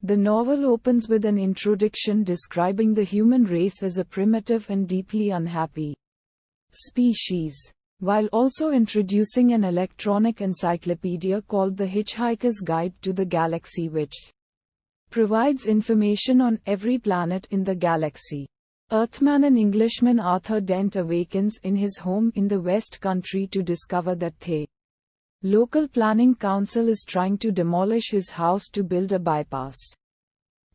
The novel opens with an introduction describing the human race as a primitive and deeply unhappy species, while also introducing an electronic encyclopedia called the Hitchhiker's Guide to the Galaxy, which provides information on every planet in the galaxy. Earthman and Englishman Arthur Dent awakens in his home in the West Country to discover that the local planning council is trying to demolish his house to build a bypass,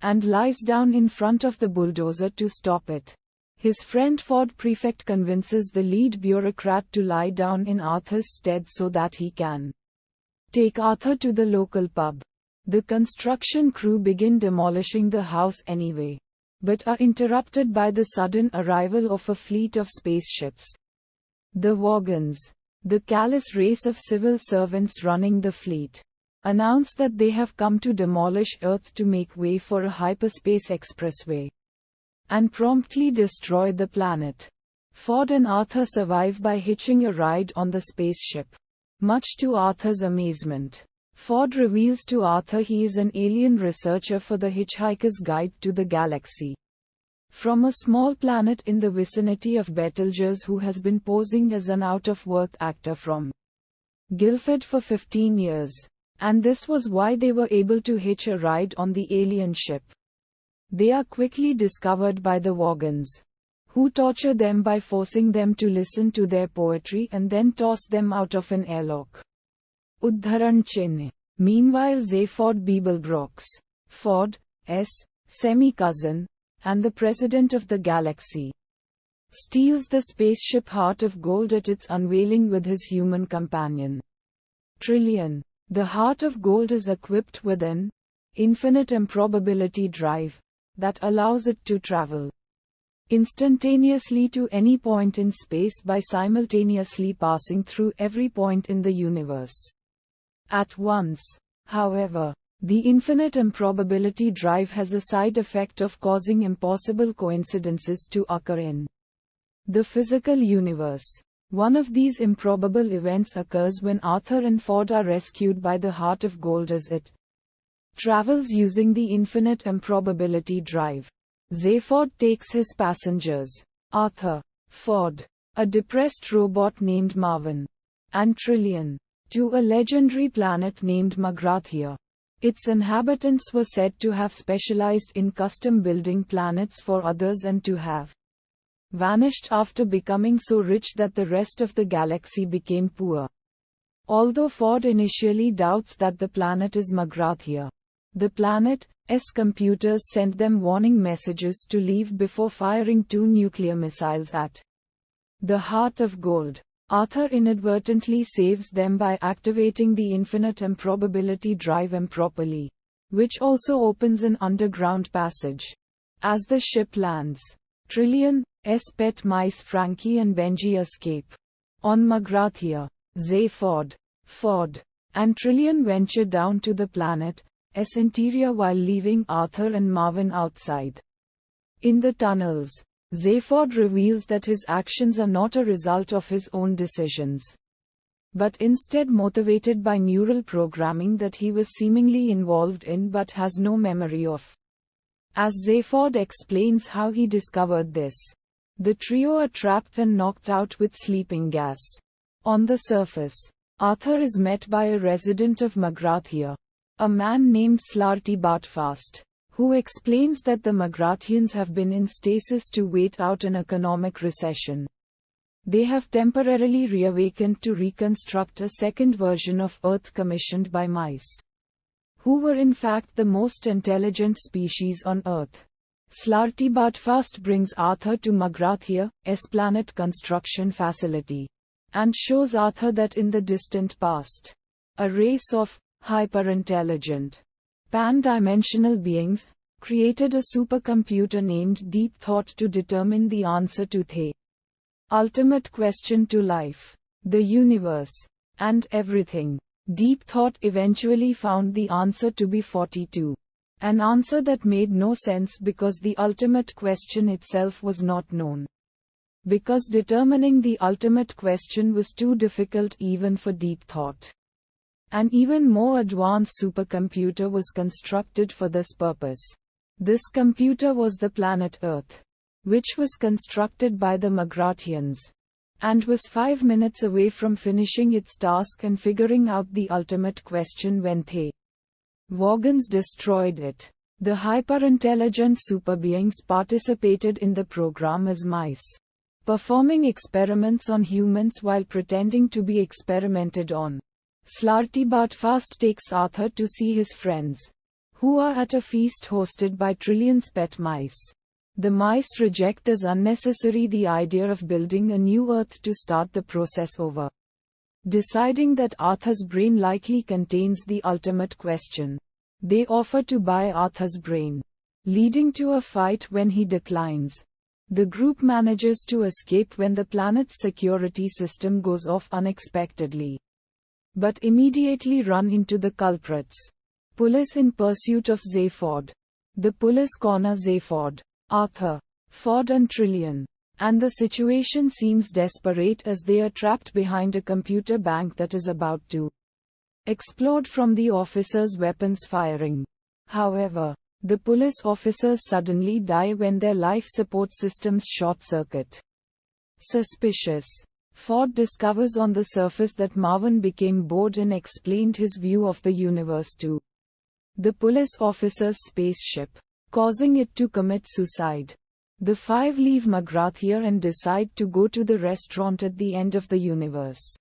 and lies down in front of the bulldozer to stop it. His friend Ford Prefect convinces the lead bureaucrat to lie down in Arthur's stead so that he can take Arthur to the local pub. The construction crew begin demolishing the house anyway, but are interrupted by the sudden arrival of a fleet of spaceships. The Vogons, the callous race of civil servants running the fleet, announce that they have come to demolish Earth to make way for a hyperspace expressway, and promptly destroy the planet. Ford and Arthur survive by hitching a ride on the spaceship. Much to Arthur's amazement, Ford reveals to Arthur he is an alien researcher for the Hitchhiker's Guide to the Galaxy, from a small planet in the vicinity of Betelgeuse, who has been posing as an out-of-work actor from Guildford for 15 years. And this was why they were able to hitch a ride on the alien ship. They are quickly discovered by the Vogons, who torture them by forcing them to listen to their poetry and then toss them out of an airlock. Udharan Chinna. Meanwhile, Zaphod Beeblebrox, Ford's semi-cousin, and the president of the galaxy, steals the spaceship Heart of Gold at its unveiling with his human companion, Trillian. The Heart of Gold is equipped with an infinite improbability drive that allows it to travel instantaneously to any point in space by simultaneously passing through every point in the universe at once. However, the infinite improbability drive has a side effect of causing impossible coincidences to occur in the physical universe. One of these improbable events occurs when Arthur and Ford are rescued by the Heart of Gold as it travels using the infinite improbability drive. Zaphod takes his passengers, Arthur, Ford, a depressed robot named Marvin, and Trillian, to a legendary planet named Magrathia. Its inhabitants were said to have specialized in custom building planets for others and to have vanished after becoming so rich that the rest of the galaxy became poor. Although Ford initially doubts that the planet is Magrathia, the planet's computers send them warning messages to leave before firing 2 nuclear missiles at the Heart of Gold. Arthur inadvertently saves them by activating the infinite improbability drive improperly, which also opens an underground passage. As the ship lands, Trillian's pet mice Frankie and Benji escape. On Magrathia, Zaphod, Ford, and Trillian venture down to the planet's interior while leaving Arthur and Marvin outside. In the tunnels, Zaphod reveals that his actions are not a result of his own decisions, but instead motivated by neural programming that he was seemingly involved in but has no memory of. As Zaphod explains how he discovered this, the trio are trapped and knocked out with sleeping gas. On the surface, Arthur is met by a resident of Magrathia, a man named Slarty Bartfast, who explains that the Magrathians have been in stasis to wait out an economic recession. They have temporarily reawakened to reconstruct a second version of Earth commissioned by mice, who were in fact the most intelligent species on Earth. Slarty Bartfast brings Arthur to Magrathia's planet construction facility, and shows Arthur that in the distant past, a race of hyper-intelligent, pan-dimensional beings created a supercomputer named Deep Thought to determine the answer to the ultimate question to life, the universe, and everything. Deep Thought eventually found the answer to be 42. An answer that made no sense because the ultimate question itself was not known. Because determining the ultimate question was too difficult even for Deep Thought. An even more advanced supercomputer was constructed for this purpose. This computer was the planet Earth, which was constructed by the Magrathians, and was 5 minutes away from finishing its task and figuring out the ultimate question when the Vogons destroyed it. The hyper-intelligent superbeings participated in the program as mice, performing experiments on humans while pretending to be experimented on. Slartibartfast fast takes Arthur to see his friends, who are at a feast hosted by Trillian's pet mice. The mice reject as unnecessary the idea of building a new Earth to start the process over, deciding that Arthur's brain likely contains the ultimate question. They offer to buy Arthur's brain, leading to a fight when he declines. The group manages to escape when the planet's security system goes off unexpectedly, but immediately run into the culprits. Police in pursuit of Zaphod. The police corner Zaphod, Arthur, Ford and Trillian, and the situation seems desperate as they are trapped behind a computer bank that is about to explode from the officers' weapons firing. However, the police officers suddenly die when their life support systems short-circuit. Suspicious, Ford discovers on the surface that Marvin became bored and explained his view of the universe to the police officer's spaceship, causing it to commit suicide. The five leave Magrathia and decide to go to the restaurant at the end of the universe.